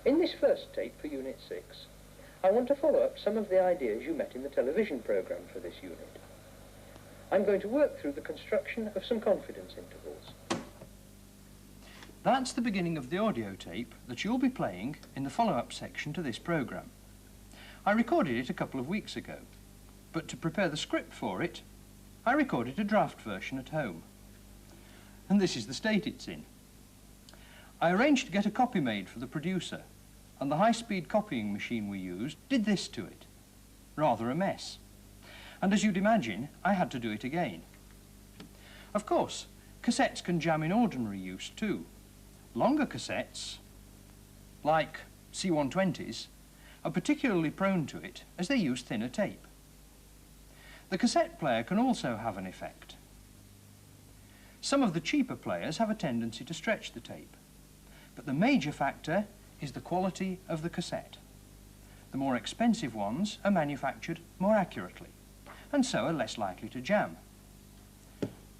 In this first tape for Unit 6, I want to follow up some of the ideas you met in the television programme for this unit. I'm going to work through the construction of some confidence intervals. That's the beginning of the audio tape that you'll be playing in the follow-up section to this programme. I recorded it a couple of weeks ago, but to prepare the script for it, I recorded a draft version at home. And this is the state it's in. I arranged to get a copy made for the producer, and the high-speed copying machine we used did this to it. Rather a mess. And as you'd imagine, I had to do it again. Of course, cassettes can jam in ordinary use too. Longer cassettes, like C120s, are particularly prone to it as they use thinner tape. The cassette player can also have an effect. Some of the cheaper players have a tendency to stretch the tape, but the major factor is the quality of the cassette. The more expensive ones are manufactured more accurately, and so are less likely to jam.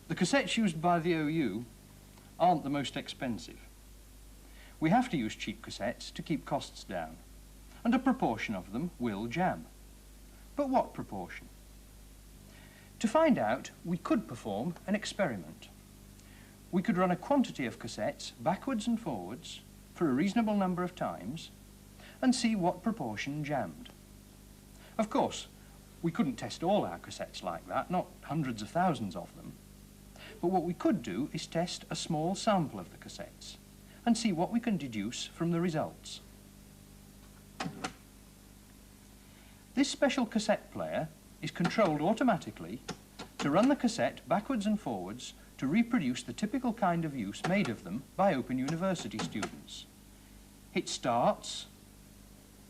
The cassettes used by the OU aren't the most expensive. We have to use cheap cassettes to keep costs down, and a proportion of them will jam. But what proportion? To find out, we could perform an experiment. We could run a quantity of cassettes backwards and forwards for a reasonable number of times and see what proportion jammed. Of course, we couldn't test all our cassettes like that, not hundreds of thousands of them. But what we could do is test a small sample of the cassettes and see what we can deduce from the results. This special cassette player is controlled automatically to run the cassette backwards and forwards to reproduce the typical kind of use made of them by Open University students. It starts,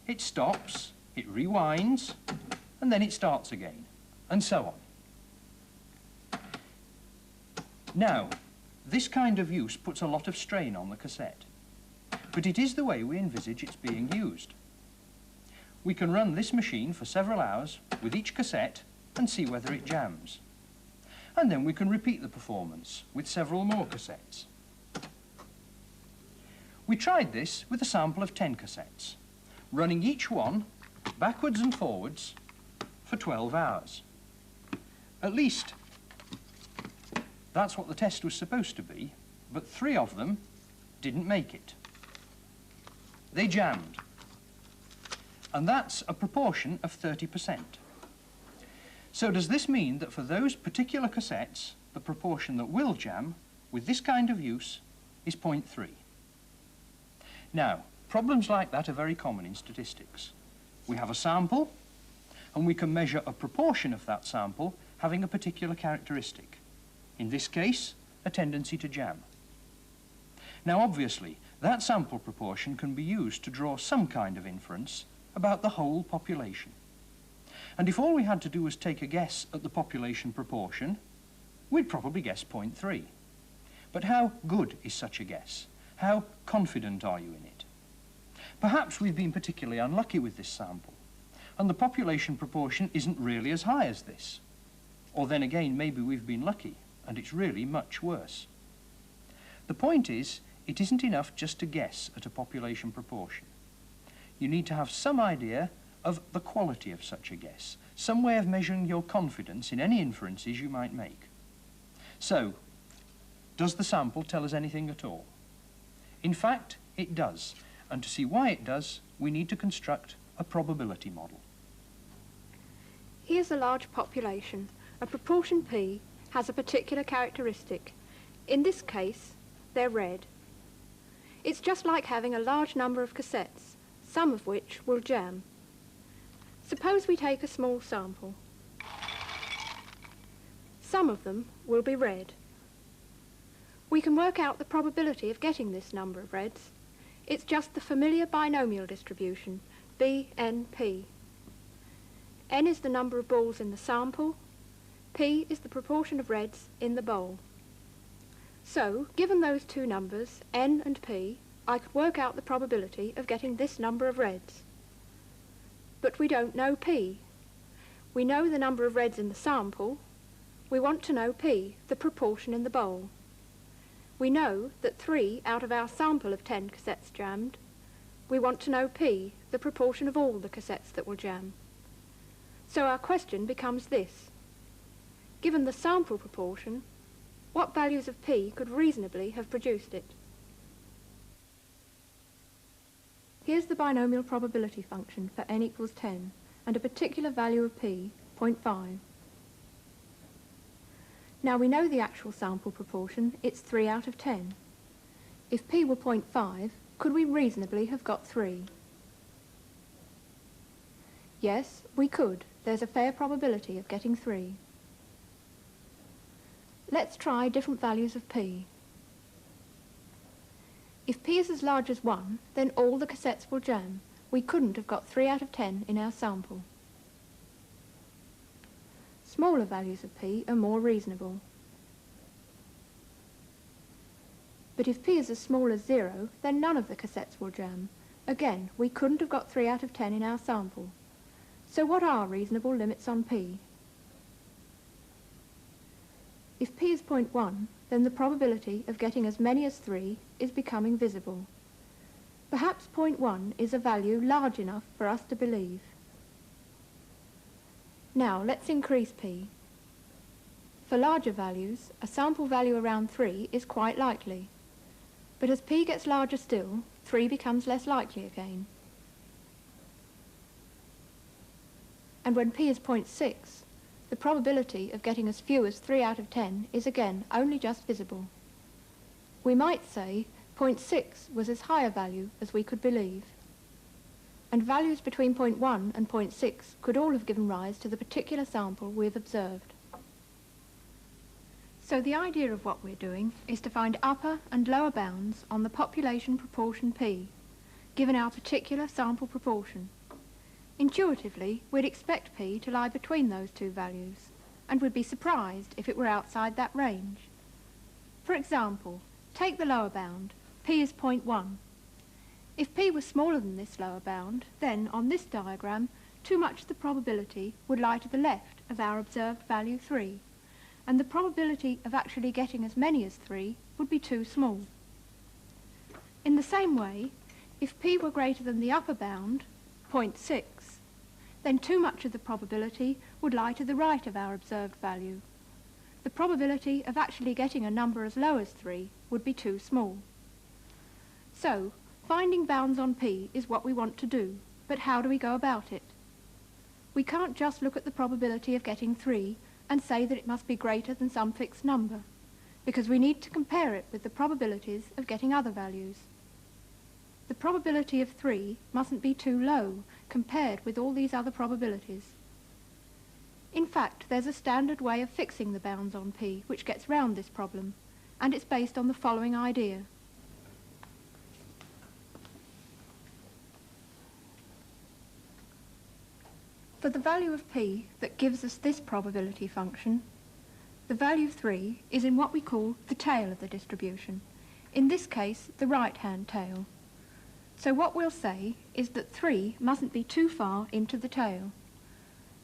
it stops, it rewinds, and then it starts again, and so on. Now, this kind of use puts a lot of strain on the cassette, but it is the way we envisage it's being used. We can run this machine for several hours with each cassette and see whether it jams. And then we can repeat the performance with several more cassettes. We tried this with a sample of 10 cassettes, running each one backwards and forwards for 12 hours. At least, that's what the test was supposed to be, but 3 of them didn't make it. They jammed. And that's a proportion of 30%. So does this mean that for those particular cassettes, the proportion that will jam with this kind of use is 0.3? Now, problems like that are very common in statistics. We have a sample, and we can measure a proportion of that sample having a particular characteristic. In this case, a tendency to jam. Now, obviously, that sample proportion can be used to draw some kind of inference about the whole population. And if all we had to do was take a guess at the population proportion, we'd probably guess 0.3. But how good is such a guess? How confident are you in it? Perhaps we've been particularly unlucky with this sample, and the population proportion isn't really as high as this. Or then again, maybe we've been lucky, and it's really much worse. The point is, it isn't enough just to guess at a population proportion. You need to have some idea of the quality of such a guess, some way of measuring your confidence in any inferences you might make. So, does the sample tell us anything at all? In fact, it does, and to see why it does, we need to construct a probability model. Here's a large population. A proportion P has a particular characteristic. In this case, they're red. It's just like having a large number of cassettes, some of which will jam. Suppose we take a small sample. Some of them will be red. We can work out the probability of getting this number of reds. It's just the familiar binomial distribution, BNP. N is the number of balls in the sample, P is the proportion of reds in the bowl. So, given those two numbers, N and P, I could work out the probability of getting this number of reds. But we don't know P. We know the number of reds in the sample. We want to know P, the proportion in the bowl. We know that 3 out of our sample of 10 cassettes jammed. we want to know P, the proportion of all the cassettes that will jam. So our question becomes this. Given the sample proportion, what values of P could reasonably have produced it? Here's the binomial probability function for n equals 10 and a particular value of P, 0.5. Now we know the actual sample proportion, it's 3 out of 10. If P were 0.5, could we reasonably have got 3? Yes, we could. There's a fair probability of getting 3. Let's try different values of P. If P is as large as 1, then all the cassettes will jam. We couldn't have got 3 out of 10 in our sample. Smaller values of P are more reasonable. But if P is as small as 0, then none of the cassettes will jam. Again, we couldn't have got 3 out of 10 in our sample. So what are reasonable limits on P? If P is 0.1, then the probability of getting as many as 3 is becoming visible. Perhaps 0.1 is a value large enough for us to believe. Now let's increase P. For larger values, a sample value around 3 is quite likely. But as P gets larger still, 3 becomes less likely again. And when P is 0.6, the probability of getting as few as 3 out of 10 is again only just visible. We might say 0.6 was as high a value as we could believe. And values between 0.1 and 0.6 could all have given rise to the particular sample we've observed. So the idea of what we're doing is to find upper and lower bounds on the population proportion P, given our particular sample proportion. Intuitively, we'd expect P to lie between those two values, and would be surprised if it were outside that range. For example, take the lower bound, P is 0.1. If P was smaller than this lower bound, then, on this diagram, too much of the probability would lie to the left of our observed value 3, and the probability of actually getting as many as 3 would be too small. In the same way, if P were greater than the upper bound, 0.6, then too much of the probability would lie to the right of our observed value. The probability of actually getting a number as low as 3 would be too small. So, finding bounds on P is what we want to do, but how do we go about it? We can't just look at the probability of getting 3 and say that it must be greater than some fixed number, because we need to compare it with the probabilities of getting other values. The probability of 3 mustn't be too low compared with all these other probabilities. In fact, there's a standard way of fixing the bounds on P which gets round this problem, and it's based on the following idea. For the value of P that gives us this probability function, the value 3 is in what we call the tail of the distribution, in this case the right-hand tail. So what we'll say is that 3 mustn't be too far into the tail.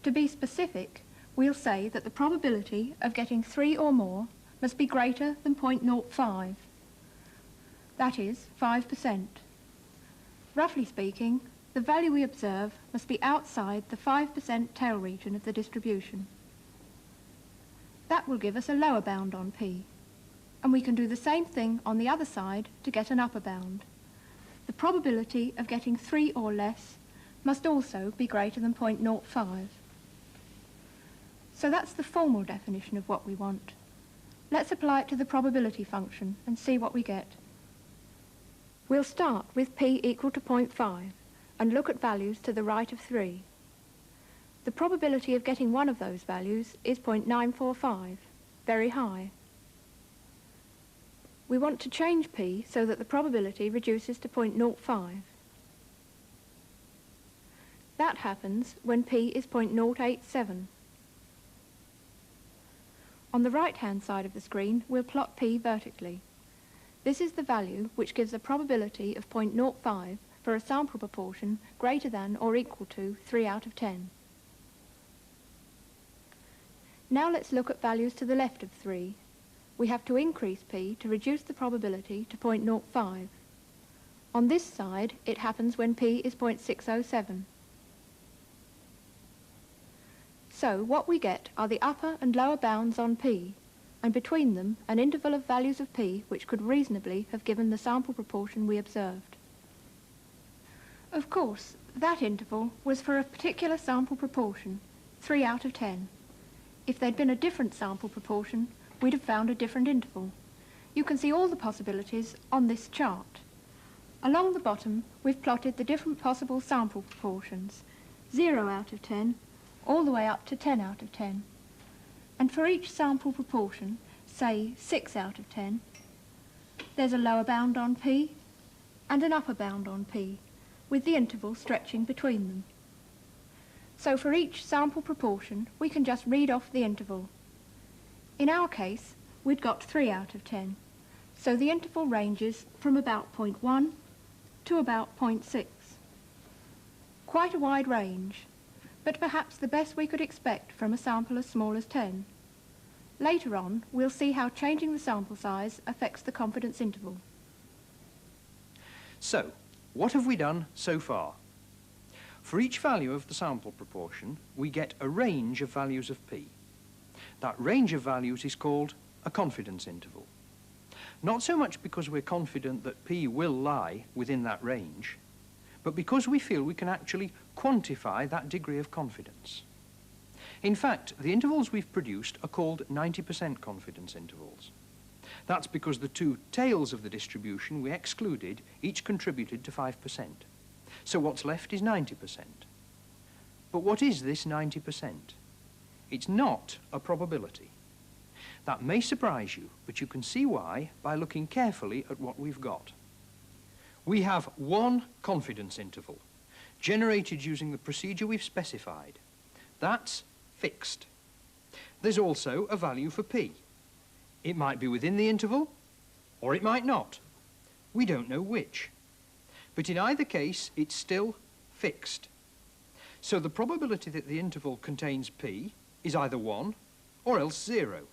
To be specific, we'll say that the probability of getting 3 or more must be greater than 0.05. That is, 5%. Roughly speaking, the value we observe must be outside the 5% tail region of the distribution. That will give us a lower bound on P, and we can do the same thing on the other side to get an upper bound. The probability of getting 3 or less must also be greater than 0.05. So that's the formal definition of what we want. Let's apply it to the probability function and see what we get. We'll start with P equal to 0.5 and look at values to the right of 3. The probability of getting one of those values is 0.945, very high. We want to change P so that the probability reduces to 0.05. That happens when P is 0.087. On the right-hand side of the screen, we'll plot P vertically. This is the value which gives a probability of 0.05 for a sample proportion greater than or equal to 3 out of 10. Now let's look at values to the left of 3. We have to increase P to reduce the probability to 0.05. On this side, it happens when p is 0.607. So what we get are the upper and lower bounds on p, and between them an interval of values of p which could reasonably have given the sample proportion we observed. Of course, that interval was for a particular sample proportion, 3 out of 10. If there'd been a different sample proportion, we'd have found a different interval. You can see all the possibilities on this chart. Along the bottom, we've plotted the different possible sample proportions, 0 out of 10, all the way up to 10 out of 10. And for each sample proportion, say 6 out of 10, there's a lower bound on p and an upper bound on p, with the interval stretching between them. So for each sample proportion, we can just read off the interval. In our case, we'd got 3 out of 10, so the interval ranges from about 0.1 to about 0.6. Quite a wide range, but perhaps the best we could expect from a sample as small as 10. Later on, we'll see how changing the sample size affects the confidence interval. So, what have we done so far? For each value of the sample proportion, we get a range of values of p. That range of values is called a confidence interval. Not so much because we're confident that p will lie within that range, but because we feel we can actually quantify that degree of confidence. In fact, the intervals we've produced are called 90% confidence intervals. That's because the two tails of the distribution we excluded each contributed to 5%. So what's left is 90%. But what is this 90%? It's not a probability. That may surprise you, but you can see why by looking carefully at what we've got. We have one confidence interval, generated using the procedure we've specified. That's fixed. There's also a value for p. It might be within the interval, or it might not. We don't know which. But in either case, it's still fixed. So the probability that the interval contains p is either 1 or else 0.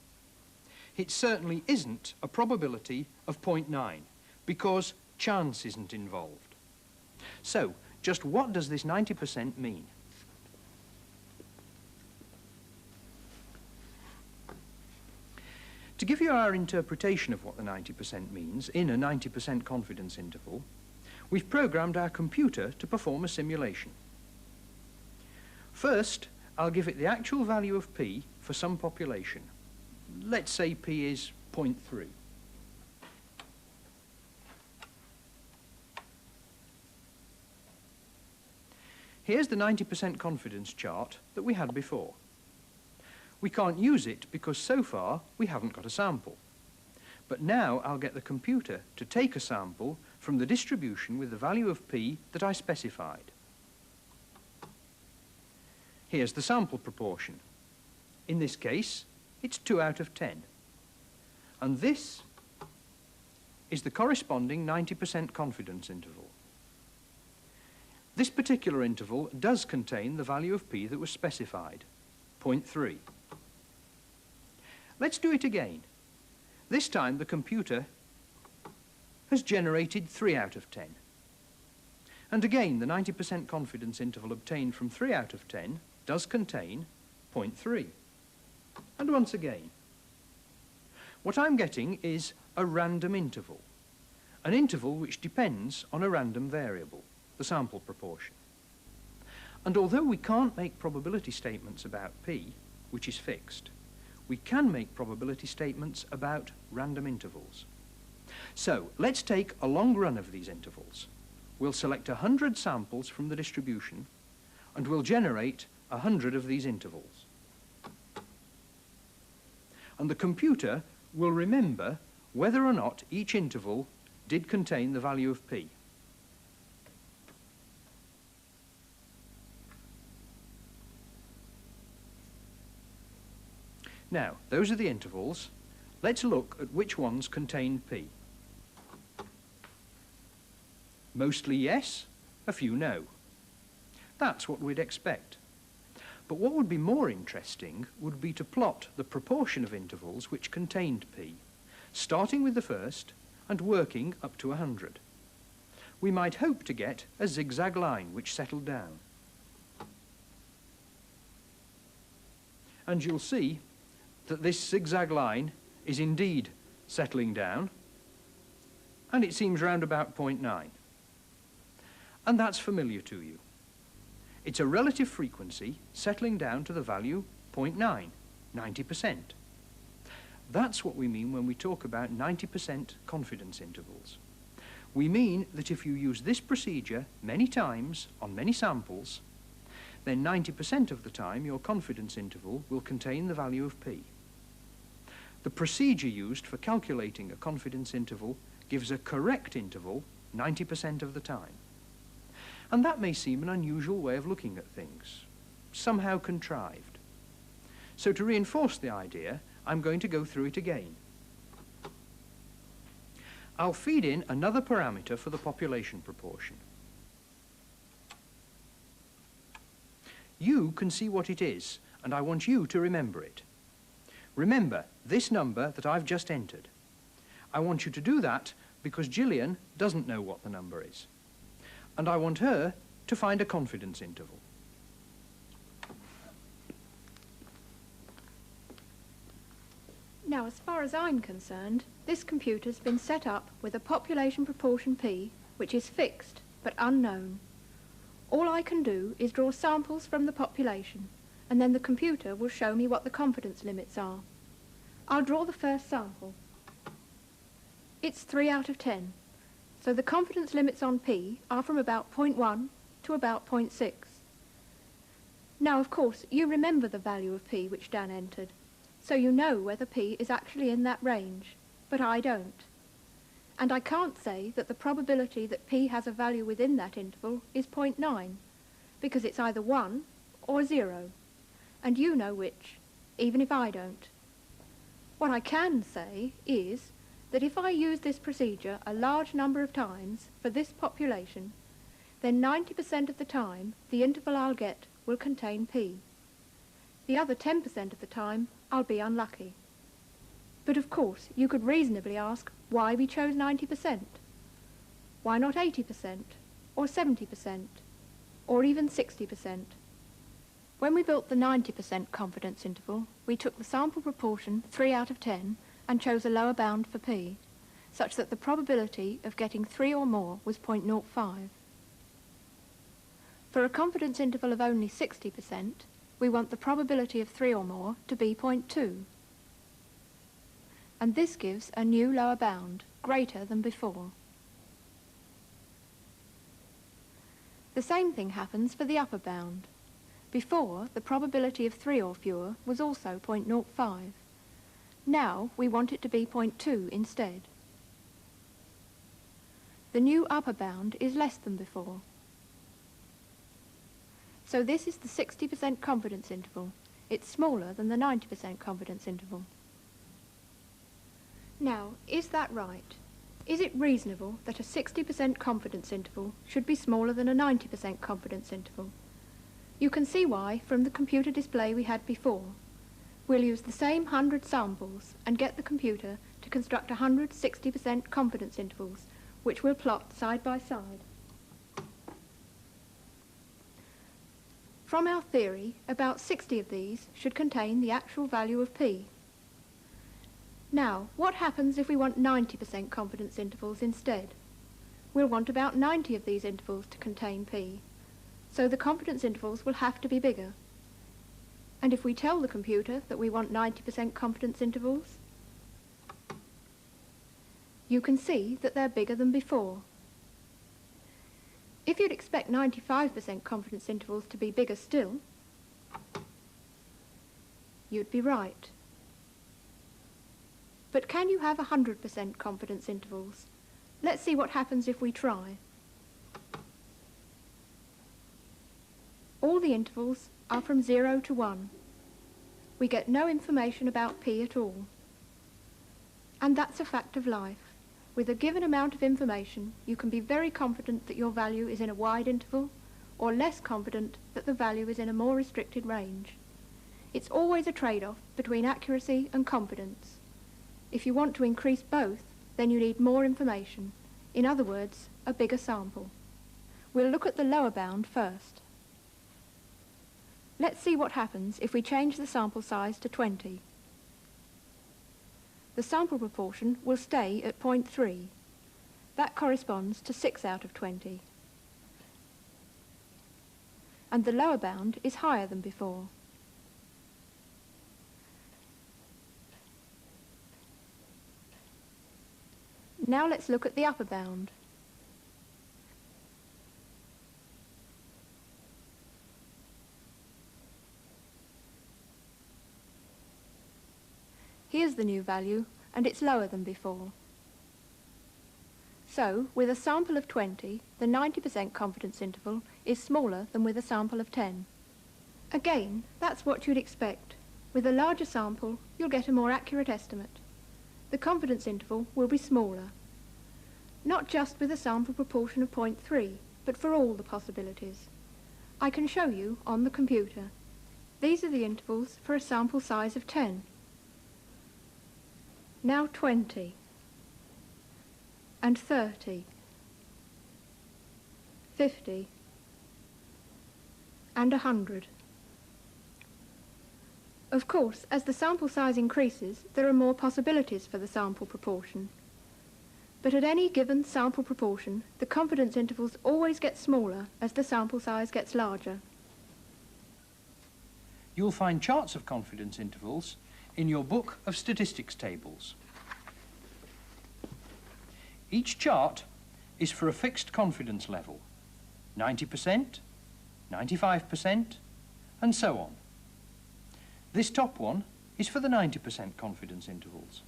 It certainly isn't a probability of 0.9, because chance isn't involved. So, just what does this 90% mean? To give you our interpretation of what the 90% means in a 90% confidence interval, we've programmed our computer to perform a simulation. First, I'll give it the actual value of p for some population. Let's say p is 0.3. Here's the 90% confidence chart that we had before. We can't use it because so far we haven't got a sample. But now I'll get the computer to take a sample from the distribution with the value of p that I specified. Here's the sample proportion. In this case, it's 2 out of 10. And this is the corresponding 90% confidence interval. This particular interval does contain the value of p that was specified, 0.3. Let's do it again. This time the computer has generated 3 out of 10. And again, the 90% confidence interval obtained from 3 out of 10 does contain 0.3. And once again. What I'm getting is a random interval, an interval which depends on a random variable, the sample proportion. And although we can't make probability statements about p, which is fixed, we can make probability statements about random intervals. So let's take a long run of these intervals. We'll select 100 samples from the distribution, and we'll generate 100 of these intervals. And the computer will remember whether or not each interval did contain the value of p. Now, those are the intervals. Let's look at which ones contain p. Mostly yes, a few no. That's what we'd expect. But what would be more interesting would be to plot the proportion of intervals which contained p, starting with the first and working up to 100. we might hope to get a zigzag line which settled down. And you'll see that this zigzag line is indeed settling down, and it seems round about 0.9. And that's familiar to you. It's a relative frequency settling down to the value 0.9, 90%. That's what we mean when we talk about 90% confidence intervals. We mean that if you use this procedure many times on many samples, then 90% of the time your confidence interval will contain the value of p. The procedure used for calculating a confidence interval gives a correct interval 90% of the time. And that may seem an unusual way of looking at things, somehow contrived. So to reinforce the idea, I'm going to go through it again. I'll feed in another parameter for the population proportion. You can see what it is, and I want you to remember it. Remember this number that I've just entered. I want you to do that because Gillian doesn't know what the number is. And I want her to find a confidence interval. Now, as far as I'm concerned, this computer's been set up with a population proportion p, which is fixed but unknown. All I can do is draw samples from the population, and then the computer will show me what the confidence limits are. I'll draw the first sample. It's 3 out of 10, so the confidence limits on p are from about 0.1 to about 0.6. Now, of course, you remember the value of p which Dan entered, so you know whether p is actually in that range, but I don't. And I can't say that the probability that p has a value within that interval is 0.9, because it's either 1 or 0, and you know which, even if I don't. What I can say is that if I use this procedure a large number of times for this population, then 90% of the time the interval I'll get will contain p. The other 10% of the time I'll be unlucky. But of course you could reasonably ask why we chose 90%. Why not 80% or 70% or even 60%? When we built the 90% confidence interval, we took the sample proportion 3 out of 10 and chose a lower bound for p, such that the probability of getting 3 or more was 0.05. For a confidence interval of only 60%, we want the probability of 3 or more to be 0.2. And this gives a new lower bound, greater than before. The same thing happens for the upper bound. Before, the probability of 3 or fewer was also 0.05. Now we want it to be 0.2 instead. The new upper bound is less than before. So this is the 60% confidence interval. It's smaller than the 90% confidence interval. Now, is that right? Is it reasonable that a 60% confidence interval should be smaller than a 90% confidence interval? You can see why from the computer display we had before. We'll use the same 100 samples and get the computer to construct 100 60% confidence intervals, which we'll plot side by side. From our theory, about 60 of these should contain the actual value of p. Now, what happens if we want 90% confidence intervals instead? We'll want about 90 of these intervals to contain p, so the confidence intervals will have to be bigger. And if we tell the computer that we want 90% confidence intervals, you can see that they're bigger than before. If you'd expect 95% confidence intervals to be bigger still, you'd be right. But can you have 100% confidence intervals? Let's see what happens if we try. All the intervals are from 0 to 1. We get no information about p at all. And that's a fact of life. With a given amount of information, you can be very confident that your value is in a wide interval, or less confident that the value is in a more restricted range. It's always a trade-off between accuracy and confidence. If you want to increase both, then you need more information. In other words, a bigger sample. We'll look at the lower bound first. Let's see what happens if we change the sample size to 20. The sample proportion will stay at 0.3. That corresponds to 6 out of 20. And the lower bound is higher than before. Now let's look at the upper bound. Here's the new value, and it's lower than before. So, with a sample of 20, the 90% confidence interval is smaller than with a sample of 10. Again, that's what you'd expect. With a larger sample, you'll get a more accurate estimate. The confidence interval will be smaller. Not just with a sample proportion of 0.3, but for all the possibilities. I can show you on the computer. These are the intervals for a sample size of 10. Now 20, and 30, 50, and 100. Of course, as the sample size increases, there are more possibilities for the sample proportion. But at any given sample proportion, the confidence intervals always get smaller as the sample size gets larger. You'll find charts of confidence intervals in your book of statistics tables. Each chart is for a fixed confidence level, 90%, 95%, and so on. This top one is for the 90% confidence intervals.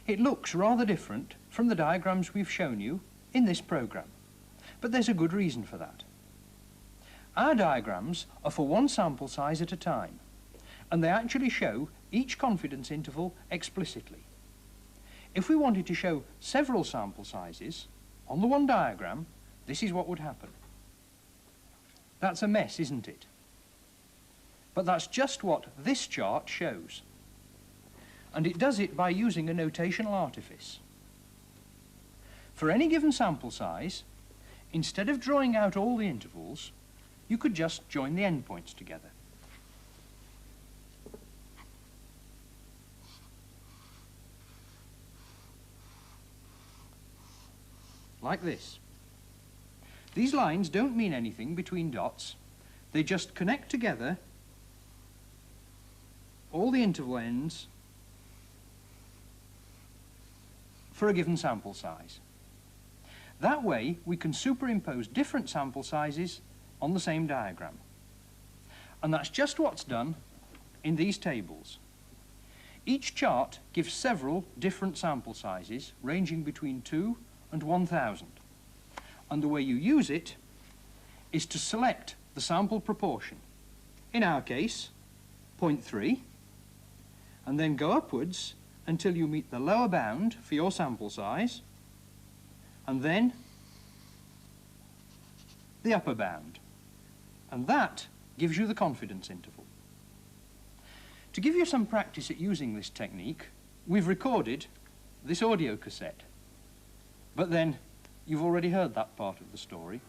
It looks rather different from the diagrams we've shown you in this programme, but there's a good reason for that. Our diagrams are for one sample size at a time, and they actually show each confidence interval explicitly. If we wanted to show several sample sizes on the one diagram, this is what would happen. That's a mess, isn't it? But that's just what this chart shows. And it does it by using a notational artifice. For any given sample size, instead of drawing out all the intervals, you could just join the endpoints together. Like this. These lines don't mean anything between dots. They just connect together all the interval ends for a given sample size. That way, we can superimpose different sample sizes on the same diagram. And that's just what's done in these tables. Each chart gives several different sample sizes, ranging between 2 and 1,000. And the way you use it is to select the sample proportion. In our case, 0.3, and then go upwards until you meet the lower bound for your sample size, and then the upper bound. And that gives you the confidence interval. To give you some practice at using this technique, we've recorded this audio cassette. But then, you've already heard that part of the story.